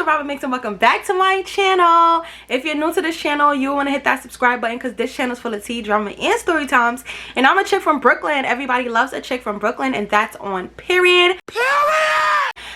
your Robyn Mix and welcome back to my channel. If you're new to this channel, you want to hit that subscribe button because this channel is full of tea, drama, and story times. And I'm a chick from Brooklyn. Everybody loves a chick from Brooklyn, and that's on period.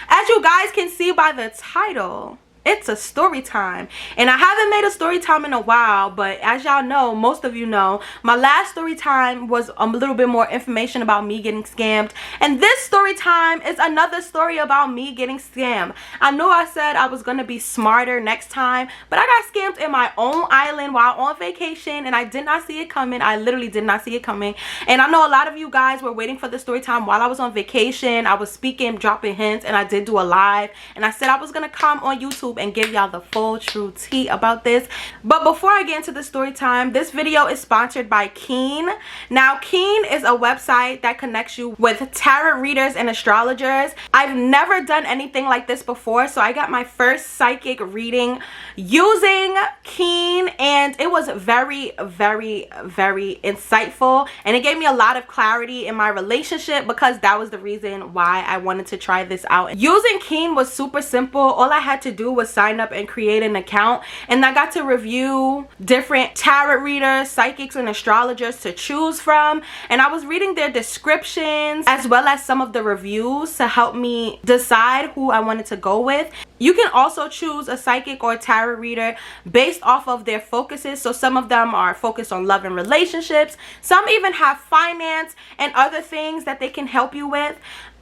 As you guys can see by the title, it's a story time, and I haven't made a story time in a while, but as y'all know, most of you know, my last story time was a little bit more information about me getting scammed, and this story time is another story about me getting scammed. I know I said I was gonna be smarter next time, but I got scammed in my own island while on vacation, and I did not see it coming. I literally did not see it coming. And I know a lot of you guys were waiting for the story time while I was on vacation. I was speaking, dropping hints, and I did do a live, and I said I was gonna come on YouTube and give y'all the full true tea about this. But before I get into the story time, this video is sponsored by Keen. Now, Keen is a website that connects you with tarot readers and astrologers. I've never done anything like this before, so I got my first psychic reading using Keen, and it was very insightful, and it gave me a lot of clarity in my relationship because that was the reason why I wanted to try this out. Using Keen was super simple. All I had to do was sign up and create an account, and I got to review different tarot readers, psychics, and astrologers to choose from, and I was reading their descriptions as well as some of the reviews to help me decide who I wanted to go with. You can also choose a psychic or tarot reader based off of their focuses. So some of them are focused on love and relationships. Some even have finance and other things that they can help you with.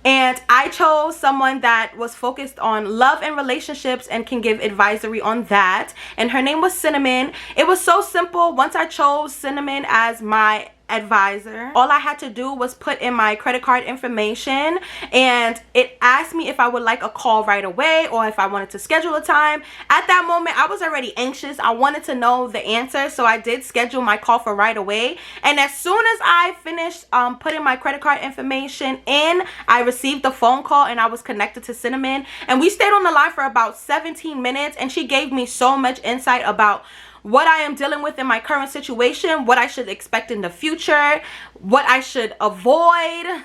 And I chose someone that was focused on love and relationships and can give advisory on that. And her name was Cinnamon. It was so simple. Once I chose Cinnamon as my advisor, all I had to do was put in my credit card information, and it asked me if I would like a call right away or if I wanted to schedule a time. At that moment, I was already anxious. I wanted to know the answer, so I did schedule my call for right away. And as soon as I finished putting my credit card information in, I received the phone call and I was connected to Cinnamon, and we stayed on the line for about 17 minutes, and she gave me so much insight about what I am dealing with in my current situation, what I should expect in the future, what I should avoid.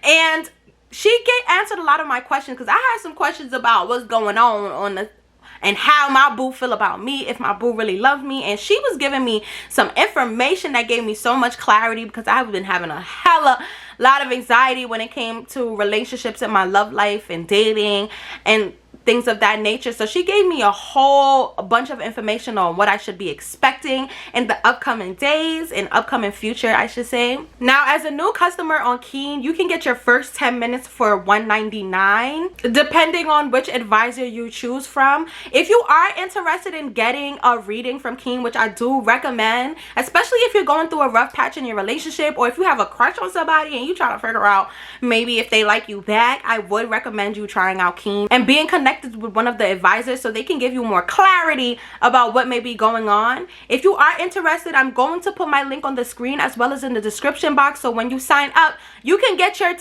And she answered a lot of my questions, because I had some questions about what's going on and how my boo feel about me, if my boo really loved me. And she was giving me some information that gave me so much clarity, because I've been having a lot of anxiety when it came to relationships in my love life and dating and things of that nature. So she gave me a bunch of information on what I should be expecting in the upcoming days and upcoming future, I should say. Now, as a new customer on Keen, you can get your first 10 minutes for $1.99 depending on which advisor you choose from. If you are interested in getting a reading from Keen, which I do recommend, especially if you're going through a rough patch in your relationship, or if you have a crush on somebody and you try to figure out maybe if they like you back, I would recommend you trying out Keen and being connected with one of the advisors so they can give you more clarity about what may be going on. If you are interested, I'm going to put my link on the screen as well as in the description box, so when you sign up, you can get your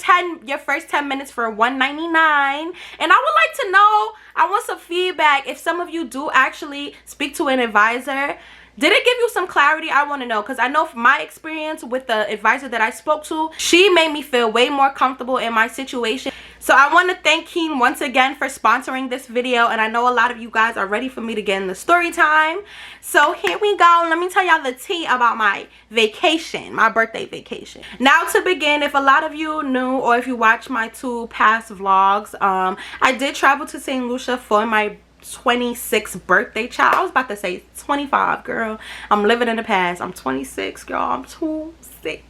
first 10 minutes for $1.99. And I would like to know, I want some feedback. If some of you do actually speak to an advisor, did it give you some clarity? I want to know, because I know from my experience with the advisor that I spoke to, she made me feel way more comfortable in my situation. So I want to thank Keen once again for sponsoring this video, and I know a lot of you guys are ready for me to get in the story time. So here we go. Let me tell y'all the tea about my vacation, my birthday vacation. Now, to begin, if a lot of you knew, or if you watched my 2 past vlogs, I did travel to St. Lucia for my 26th birthday, child. I was about to say 25, girl. I'm living in the past. I'm 26, girl. I'm 26.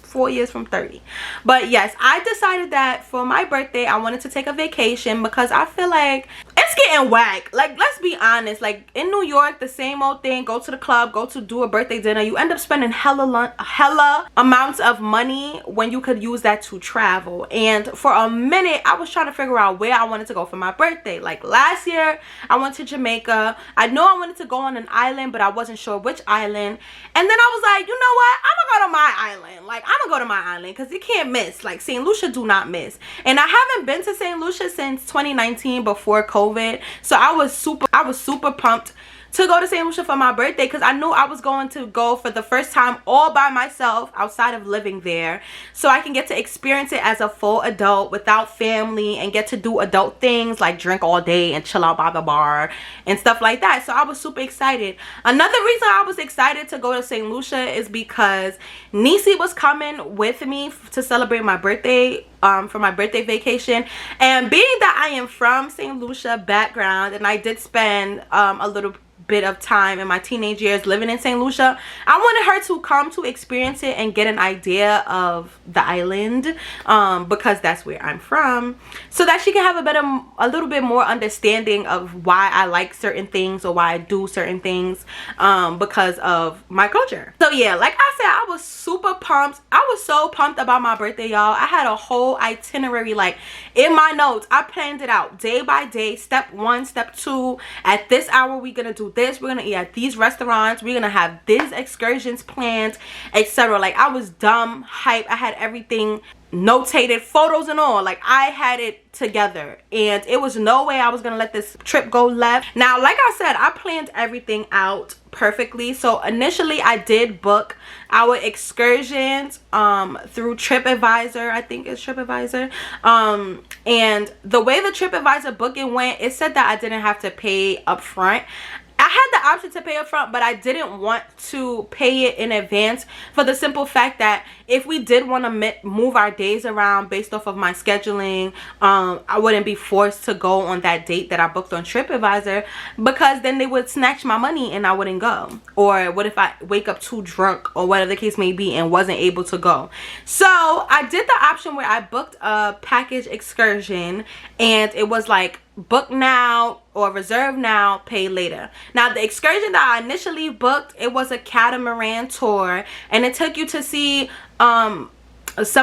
4 years from 30. But yes, I decided that for my birthday I wanted to take a vacation, because I feel like it's getting whack. Like, let's be honest, like in New York, the same old thing. Go to the club, go to do a birthday dinner, you end up spending hella amounts of money when you could use that to travel. And for a minute I was trying to figure out where I wanted to go for my birthday. Like last year I went to Jamaica. I know I wanted to go on an island, but I wasn't sure which island. And then I was like, you know what, I'm gonna go to my island. Like, I'm gonna go to my island, because you can't miss. Like, St. Lucia do not miss. And I haven't been to St. Lucia since 2019, before COVID. So I was super pumped to go to St. Lucia for my birthday, because I knew I was going to go for the first time all by myself outside of living there, so I can get to experience it as a full adult without family and get to do adult things like drink all day and chill out by the bar and stuff like that. So I was super excited. Another reason I was excited to go to St. Lucia is because Niecy was coming with me to celebrate my birthday, for my birthday vacation. And being that I am from St. Lucia background, and I did spend a little bit of time in my teenage years living in St. Lucia, I wanted her to come to experience it and get an idea of the island, because that's where I'm from, so that she can have a little bit more understanding of why I like certain things or why I do certain things, because of my culture. So yeah, like I said, I was super pumped. I was so pumped about my birthday, y'all. I had a whole itinerary, like in my notes. I planned it out day by day. Step 1, step 2, at this hour we're gonna do this, we're gonna eat at these restaurants, we're gonna have these excursions planned, etc. Like I was dumb hype. I had everything notated, photos and all. Like I had it together, and it was no way I was gonna let this trip go left. Now, like I said, I planned everything out perfectly. So initially I did book our excursions through TripAdvisor. I think it's TripAdvisor. And the way the TripAdvisor booking went, it said that I didn't have to pay up front. I had the option to pay up front, but I didn't want to pay it in advance for the simple fact that if we did want to move our days around based off of my scheduling, I wouldn't be forced to go on that date that I booked on TripAdvisor, because then they would snatch my money and I wouldn't go. Or what if I wake up too drunk or whatever the case may be and wasn't able to go? So I did the option where I booked a package excursion, and it was like book now or reserve now, pay later. Now the excursion that I initially booked, it was a catamaran tour, and it took you to see some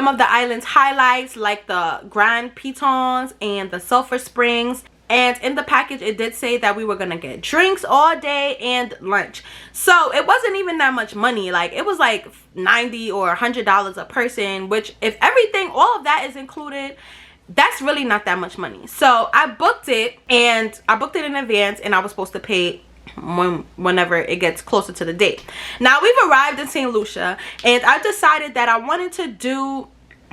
of the island's highlights, like the Grand Pitons and the Sulphur Springs. And in the package it did say that we were gonna get drinks all day and lunch, so it wasn't even that much money. Like it was like $90 or $100 a person, which if everything, all of that is included, that's really not that much money. So I booked it, and I booked it in advance, and I was supposed to pay whenever it gets closer to the date. Now we've arrived in St. Lucia, and I decided that I wanted to do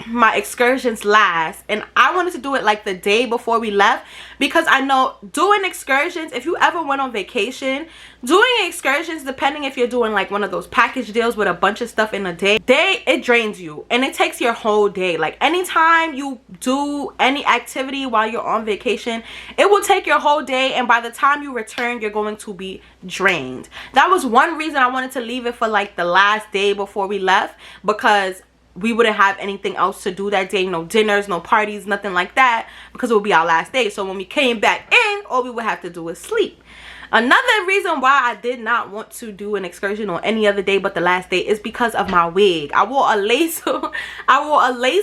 my excursions last, and I wanted to do it like the day before we left, because I know doing excursions, if you ever went on vacation, doing excursions, depending if you're doing like one of those package deals with a bunch of stuff in a day, it drains you and it takes your whole day. Like anytime you do any activity while you're on vacation, it will take your whole day, and by the time you return, you're going to be drained. That was one reason I wanted to leave it for like the last day before we left, because we wouldn't have anything else to do that day. No dinners, no parties, nothing like that, because it would be our last day. So when we came back in, all we would have to do is sleep. Another reason why I did not want to do an excursion on any other day but the last day is because of my wig. I wore a lace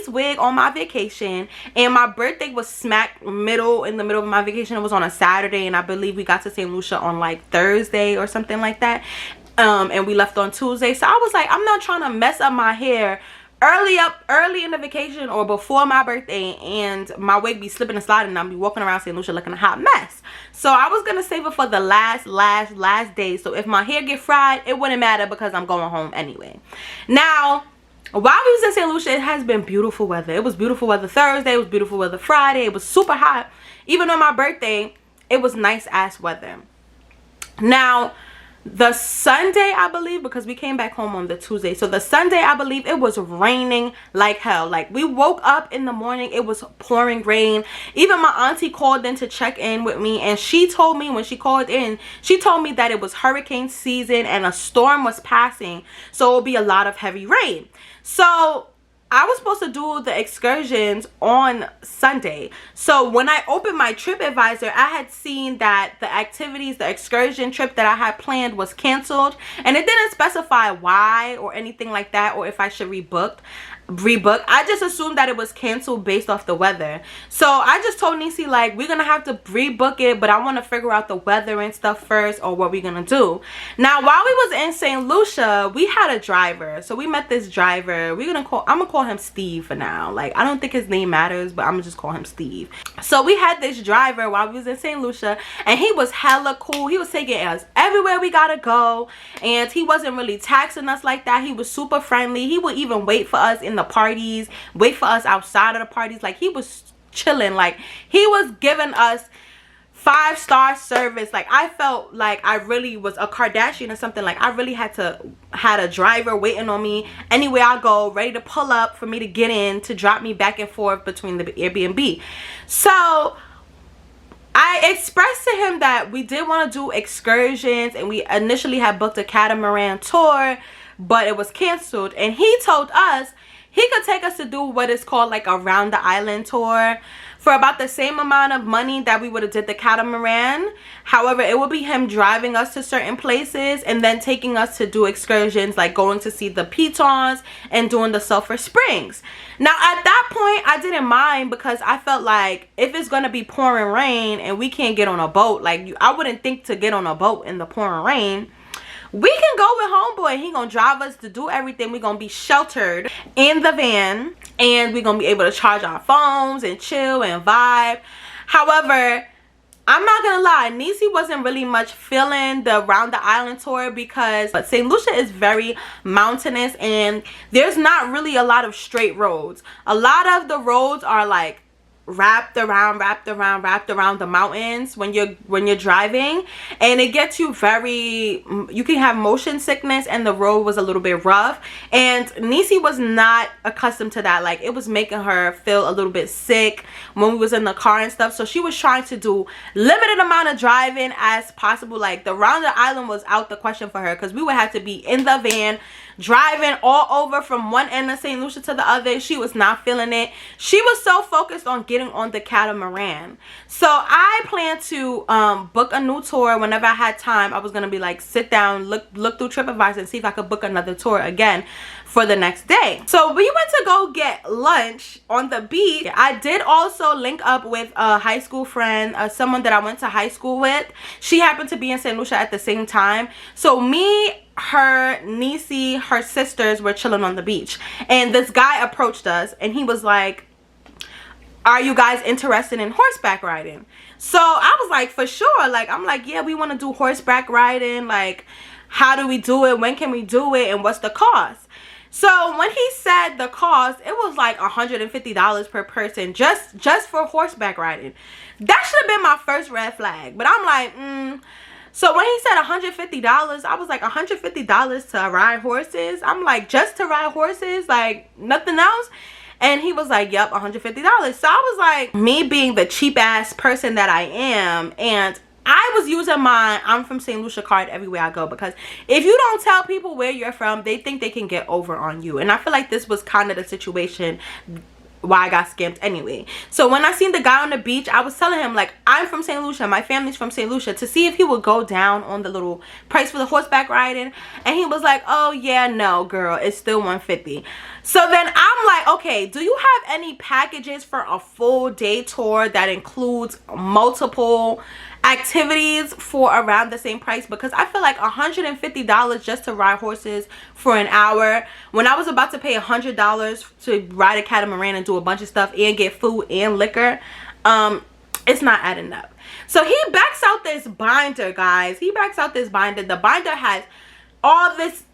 wig on my vacation, and my birthday was smack in the middle of my vacation. It was on a Saturday, and I believe we got to St. Lucia on like Thursday or something like that, and we left on Tuesday. So I was like, I'm not trying to mess up my hair early in the vacation or before my birthday, and my wig be slipping and sliding, and I'll be walking around St. Lucia looking a hot mess. So I was gonna save it for the last day, so if my hair get fried, it wouldn't matter, because I'm going home anyway. Now while we was in St. Lucia, it has been beautiful weather. It was beautiful weather Thursday, it was beautiful weather Friday, it was super hot. Even on my birthday, it was nice ass weather. Now the Sunday, I believe, because we came back home on the Tuesday, so the Sunday, I believe, it was raining like hell. Like we woke up in the morning, it was pouring rain. Even my auntie called in to check in with me, and she told me, when she called in, she told me that it was hurricane season and a storm was passing, so it would be a lot of heavy rain. So I was supposed to do the excursions on Sunday. So when I opened my TripAdvisor, I had seen that the activities, the excursion trip that I had planned was canceled, and it didn't specify why or anything like that, or if I should rebook. rebook. I just assumed that it was canceled based off the weather. So I just told Niecy, like, we're gonna have to rebook it, but I want to figure out the weather and stuff first, or what we're gonna do. Now, while we was in St. Lucia, we had a driver. So we met this driver. I'm gonna call him Steve for now. Like, I don't think his name matters, but I'm gonna just call him Steve. So we had this driver while we was in St. Lucia, and he was hella cool. He was taking us everywhere we gotta go, and he wasn't really taxing us like that. He was super friendly. He would even wait for us in the parties, wait for us outside of the parties. Like, he was chilling. Like, he was giving us 5-star service. Like, I felt like I really was a Kardashian or something. Like, I really had a driver waiting on me anywhere I go, ready to pull up for me to get in, to drop me back and forth between the Airbnb. So I expressed to him that we did want to do excursions, and we initially had booked a catamaran tour, but it was canceled. And he told us he could take us to do what is called like a round the island tour for about the same amount of money that we would have did the catamaran. However, it would be him driving us to certain places and then taking us to do excursions, like going to see the pitons and doing the sulfur springs. Now, at that point, I didn't mind, because I felt like if it's going to be pouring rain and we can't get on a boat, like, I wouldn't think to get on a boat in the pouring rain. We can go with homeboy. He gonna drive us to do everything. We're gonna be sheltered in the van, and we're gonna be able to charge our phones and chill and vibe. However, I'm not gonna lie, Niecy wasn't really much feeling the round the island tour, because St. Lucia is very mountainous and there's not really a lot of straight roads. A lot of the roads are like wrapped around the mountains when you're driving, and it gets you you can have motion sickness, and the road was a little bit rough, and Niecy was not accustomed to that. Like, it was making her feel a little bit sick when we was in the car and stuff. So she was trying to do limited amount of driving as possible. Like, the round the island was out the question for her, because we would have to be in the van driving all over from one end of St. Lucia to the other. She was not feeling it. She was so focused on getting on the catamaran. So I planned to book a new tour whenever I had time. I was gonna be like, sit down, look through TripAdvisor and see if I could book another tour again for the next day. So we went to go get lunch on the beach. I did also link up with a high school friend, someone that I went to high school with. She happened to be in St. Lucia at the same time. So me, her, Niecy, her sisters were chilling on the beach, and this guy approached us, and he was like, are you guys interested in horseback riding? So I was like, for sure. Like, I'm like, yeah, we want to do horseback riding. Like, how do we do it? When can we do it? And what's the cost? So when he said the cost, it was like $150 per person just for horseback riding. That should have been my first red flag. But I'm like, So when he said $150, I was like, $150 to ride horses? I'm like, just to ride horses? Like, nothing else? And he was like, yep, $150. So I was like, me being the cheap ass person that I am, and I was using my I'm from St. Lucia card everywhere I go, because if you don't tell people where you're from, they think they can get over on you. And I feel like this was kind of the situation why I got scammed anyway. So when I seen the guy on the beach, I was telling him, like, I'm from St. Lucia, my family's from St. Lucia, to see if he would go down on the little price for the horseback riding. And he was like, oh yeah, no girl, it's still $150. So then I'm like, okay, do you have any packages for a full day tour that includes multiple activities for around the same price? Because I feel like $150 just to ride horses for an hour, when I was about to pay $100 to ride a catamaran and do a bunch of stuff and get food and liquor, it's not adding up. So he backs out this binder, guys. He backs out this binder. The binder has all these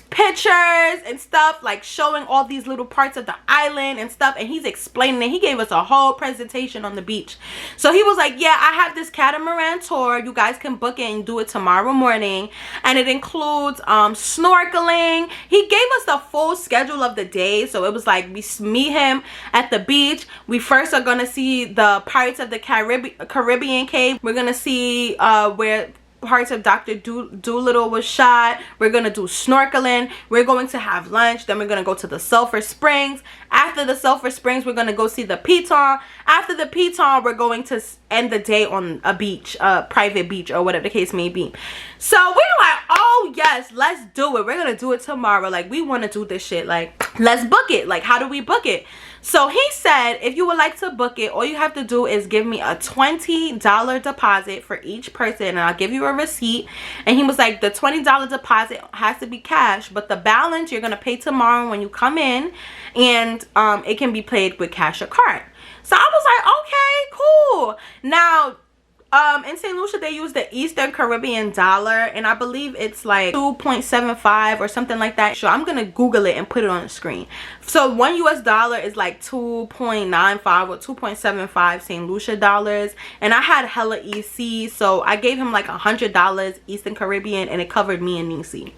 pictures and stuff, like showing all these little parts of the island and stuff, and he's explaining it. He gave us a whole presentation on the beach. So he was like, yeah, I have this catamaran tour, you guys can book it and do it tomorrow morning, and it includes snorkeling. He gave us the full schedule of the day. So it was like, we meet him at the beach. We first are gonna see the Pirates of the Caribbean cave. We're gonna see where parts of Dr. Dolittle was shot. We're gonna do snorkeling. We're going to have lunch. Then we're gonna go to the sulfur springs. After the sulfur springs, we're gonna go see the piton. After the piton, we're going to end the day on a beach, a private beach, or whatever the case may be. So we're like, oh oh yes, let's do it. We're gonna do it tomorrow. Like, we want to do this shit. Like, let's book it. Like, how do we book it? So he said, if you would like to book it, all you have to do is give me a $20 deposit for each person, and I'll give you a receipt. And he was like, the $20 deposit has to be cash, but the balance you're gonna pay tomorrow when you come in, and it can be paid with cash or card. So I was like, okay, cool. Now, in St. Lucia, they use the Eastern Caribbean dollar, and I believe it's like 2.75 or something like that. So I'm gonna Google it and put it on the screen. So $1 is like 2.95 or 2.75 St. Lucia dollars, and I had hella EC, so I gave him like $100 Eastern Caribbean, and it covered me and Nisi.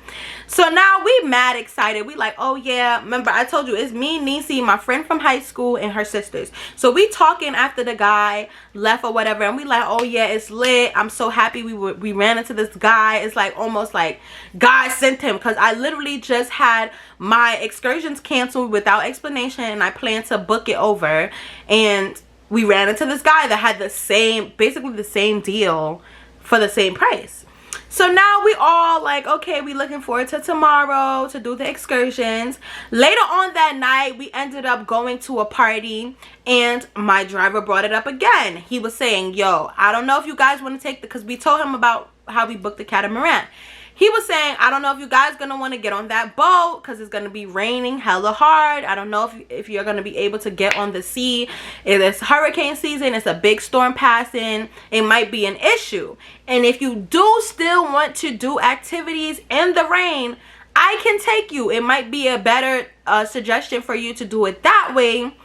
So now we mad excited. We like, oh yeah, remember I told you it's me, Nisi, my friend from high school, and her sisters. So we talking after the guy left or whatever, and we like, oh yeah, it's lit. I'm so happy we ran into this guy. It's like almost like God sent him, because I literally just had my excursions canceled without explanation, and I planned to book it over, and we ran into this guy that had the same, basically the same deal for the same price. So now we all like, okay, we looking forward to tomorrow to do the excursions. Later on that night, we ended up going to a party, and my driver brought it up again. He was saying, yo, I don't know if you guys want to take the, because we told him about how we booked the catamaran. He was saying, I don't know if you guys gonna want to get on that boat because it's gonna be raining hella hard. I don't know if you're gonna be able to get on the sea. It is hurricane season. It's a big storm passing. It might be an issue. And if you do still want to do activities in the rain, I can take you. It might be a better suggestion for you to do it that way,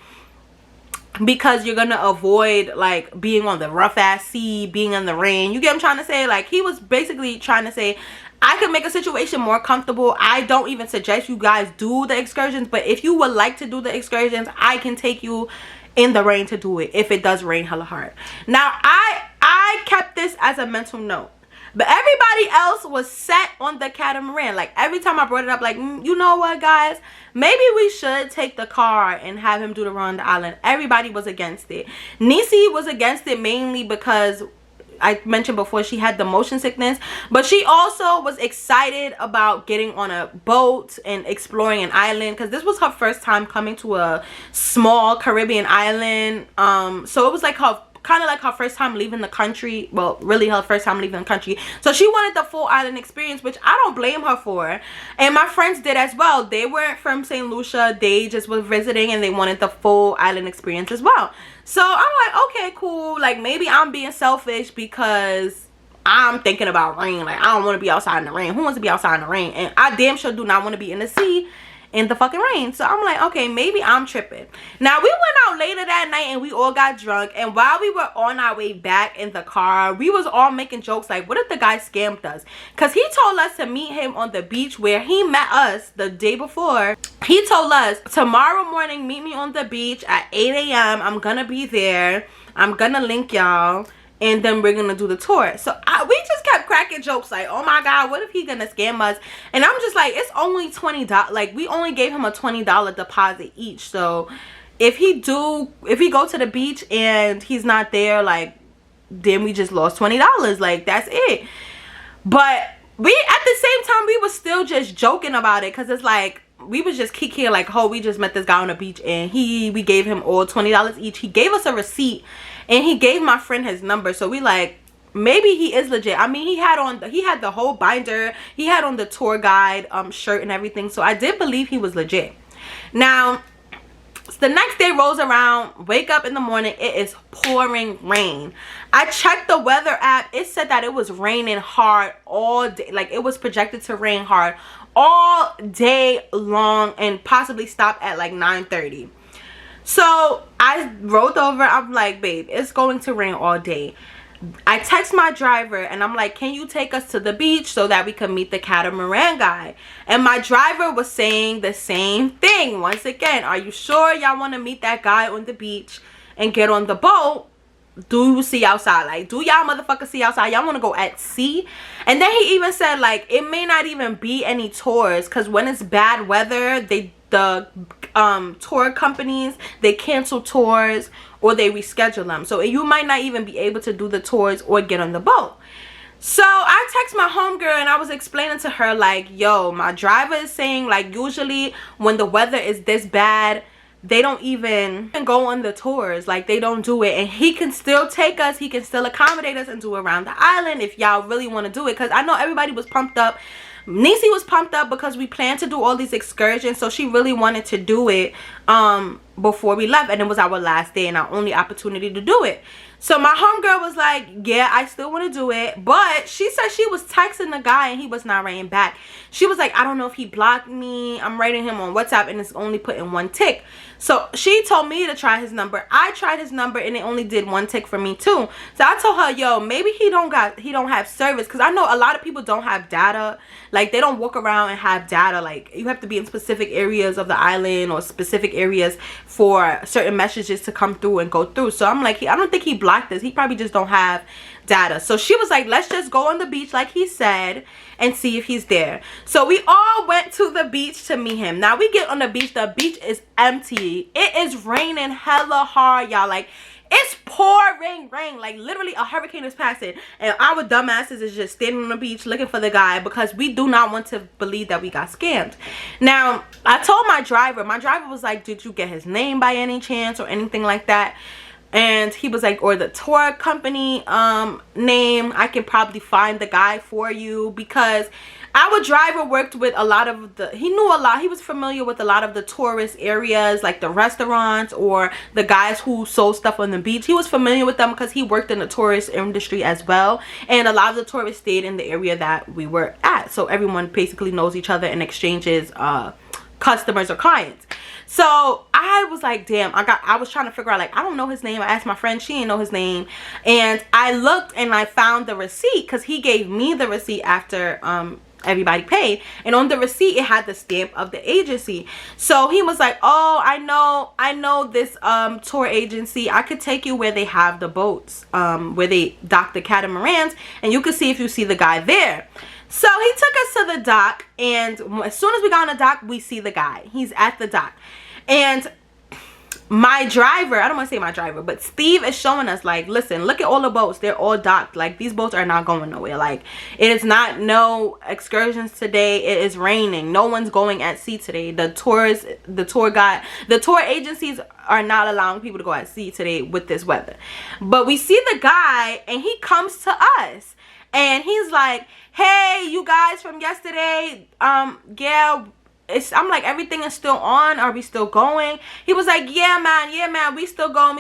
because you're gonna avoid like being on the rough ass sea, being in the rain. You get what I'm trying to say? Like, he was basically trying to say, I could make a situation more comfortable. I don't even suggest you guys do the excursions, but if you would like to do the excursions, I can take you in the rain to do it if it does rain hella hard. Now, I kept this as a mental note, but everybody else was set on the catamaran. Like, every time I brought it up, like, you know what, guys, maybe we should take the car and have him do the run on the island. Everybody was against it. Nisi was against it mainly because I mentioned before she had the motion sickness, but she also was excited about getting on a boat and exploring an island, because this was her first time coming to a small Caribbean island. So it was like her, kind of like her first time leaving the country. Well, really her first time leaving the country. So she wanted the full island experience, which I don't blame her for. And my friends did as well. They weren't from St. Lucia. They just were visiting, and they wanted the full island experience as well. So I'm like, okay, cool. Like, maybe I'm being selfish because I'm thinking about rain. Like, I don't want to be outside in the rain. Who wants to be outside in the rain? And I damn sure do not want to be in the sea in the fucking rain. So I'm like, okay, maybe I'm tripping. Now, we went out later that night, and we all got drunk, and while we were on our way back in the car, we was all making jokes like, what if the guy scammed us? Because he told us to meet him on the beach where he met us the day before. He told us, tomorrow morning, meet me on the beach at 8 a.m. I'm gonna be there. I'm gonna link y'all, and then we're gonna do the tour. So we just kept cracking jokes like, oh my god, what if he gonna scam us? And I'm just like, it's only $20. Like, we only gave him a $20 deposit each. So if he go to the beach and he's not there, like, then we just lost $20. Like, that's it. But we, at the same time, we was still just joking about it, because it's like, we was just kikiing like, oh, we just met this guy on the beach, and we gave him all $20 each. He gave us a receipt, and he gave my friend his number. So we like, maybe he is legit. I mean, he had the whole binder. He had on the tour guide shirt and everything. So I did believe he was legit. Now, the next day rolls around, wake up in the morning, it is pouring rain. I checked the weather app. It said that it was raining hard all day. Like, it was projected to rain hard all day long, and possibly stop at like 9:30. So I rolled over. I'm like, babe, it's going to rain all day. I text my driver, and I'm like, can you take us to the beach so that we can meet the catamaran guy? And my driver was saying the same thing. Once again, are you sure y'all want to meet that guy on the beach and get on the boat? Do you see outside? Like, do y'all motherfuckers see outside? Y'all want to go at sea? And then he even said, like, it may not even be any tours, because when it's bad weather, the tour companies, they cancel tours or they reschedule them. So you might not even be able to do the tours or get on the boat. So I text my homegirl and I was explaining to her like, yo, my driver is saying like usually when the weather is this bad, they don't even go on the tours. Like they don't do it, and he can still take us, he can still accommodate us and do around the island if y'all really want to do it. Because I know everybody was pumped up. Niecy was pumped up because we planned to do all these excursions, so she really wanted to do it before we left, and it was our last day and our only opportunity to do it. So my homegirl was like, yeah, I still want to do it, but she said she was texting the guy and he was not writing back. She was like, I don't know if he blocked me. I'm writing him on WhatsApp and it's only putting 1 tick. So she told me to try his number. I tried his number and it only did 1 tick for me too. So I told her, yo, maybe he don't have service, because I know a lot of people don't have data. Like they don't walk around and have data. Like you have to be in specific areas of the island or specific areas for certain messages to come through and go through. So I'm like, I don't think he blocked us. He probably just don't have data. So she was like, let's just go on the beach like he said and see if he's there. So we all went to the beach to meet him. Now we get on the beach is empty. It is raining hella hard, y'all. Like it's pouring rain, like literally a hurricane is passing, and our dumbasses is just standing on the beach looking for the guy because we do not want to believe that we got scammed. Now I told my driver was like, did you get his name by any chance or anything like that? And he was like, or the tour company name. I can probably find the guy for you, because our driver worked with a lot of he was familiar with a lot of the tourist areas, like the restaurants or the guys who sold stuff on the beach. He was familiar with them because he worked in the tourist industry as well, and a lot of the tourists stayed in the area that we were at, so everyone basically knows each other and exchanges customers or clients. So I was like, damn, I was trying to figure out, like, I don't know his name. I asked my friend, she didn't know his name, and I looked and I found the receipt, because he gave me the receipt after everybody paid, and on the receipt it had the stamp of the agency. So he was like, oh, I know this tour agency. I could take you where they have the boats, where they dock the catamarans, and you could see if you see the guy there. So he took us to the dock, and as soon as we got on the dock, we see the guy. He's at the dock, and my driver, I don't want to say my driver, but Steve is showing us, like, listen, look at all the boats. They're all docked. Like, these boats are not going nowhere. Like, it is not no excursions today. It is raining. No one's going at sea today. The tour agencies are not allowing people to go at sea today with this weather. But we see the guy, and he comes to us, and he's like, hey, you guys from yesterday, yeah, I'm like, everything is still on, are we still going? He was like, yeah man, we still going.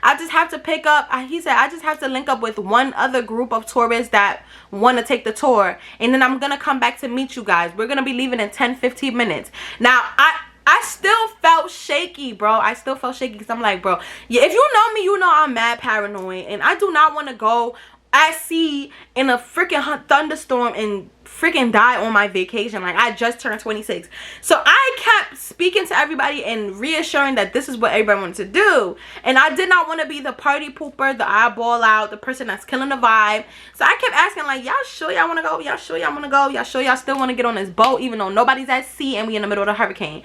I just have to pick up, he said, I just have to link up with one other group of tourists that want to take the tour, and then I'm gonna come back to meet you guys. We're gonna be leaving in 10-15 minutes. Now I still felt shaky, bro. I still felt shaky, because I'm like, bro, yeah, if you know me, you know I'm mad paranoid, and I do not want to go at sea in a freaking thunderstorm and freaking die on my vacation. Like, I just turned 26. So I kept speaking to everybody and reassuring that this is what everybody wanted to do, and I did not want to be the party pooper, the eyeball out, the person that's killing the vibe. So I kept asking, like, y'all sure y'all want to go? Y'all sure y'all want to go? Y'all sure y'all still want to get on this boat even though nobody's at sea and we in the middle of the hurricane?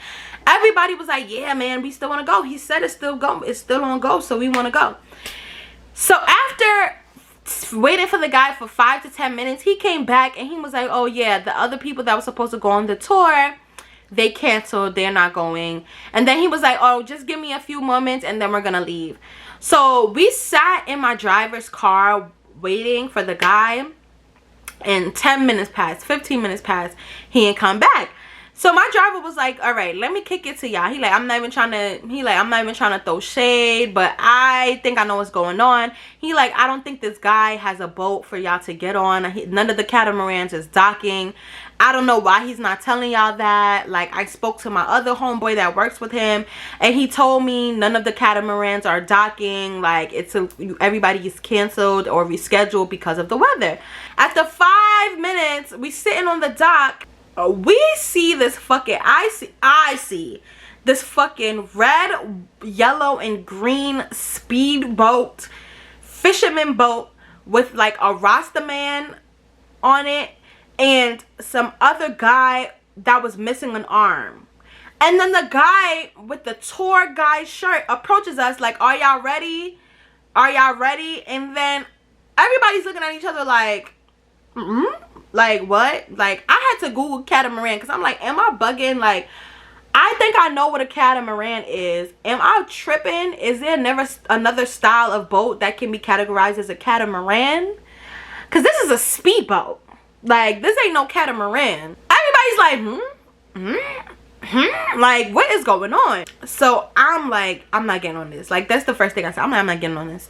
Everybody was like, yeah man, we still want to go. He said it's still on go, so we want to go. So after waiting for the guy for 5 to 10 minutes, he came back and he was like, oh yeah, the other people that were supposed to go on the tour, they canceled, they're not going. And then he was like, oh, just give me a few moments and then we're gonna leave. So we sat in my driver's car waiting for the guy, and 10 minutes passed, 15 minutes passed, he didn't come back. So my driver was like, all right, let me kick it to y'all. I'm not even trying to throw shade, but I think I know what's going on. He like, I don't think this guy has a boat for y'all to get on. None of the catamarans is docking. I don't know why he's not telling y'all that. Like, I spoke to my other homeboy that works with him, and he told me none of the catamarans are docking. Like, everybody is canceled or rescheduled because of the weather. After 5 minutes, we sitting on the dock. We see this fucking, I see this fucking red, yellow, and green speedboat, fisherman boat with like a Rasta man on it and some other guy that was missing an arm. And then the guy with the tour guide shirt approaches us like, are y'all ready? Are y'all ready? And then everybody's looking at each other like, Like what? Like I had to Google catamaran because I'm like, am I bugging? Like I think I know what a catamaran is. Am I tripping? Is there never another style of boat that can be categorized as a catamaran? Because this is a speedboat. Like this ain't no catamaran. Everybody's like, like what is going on? So I'm like, I'm not getting on this. Like that's the first thing I said. I'm not getting on this.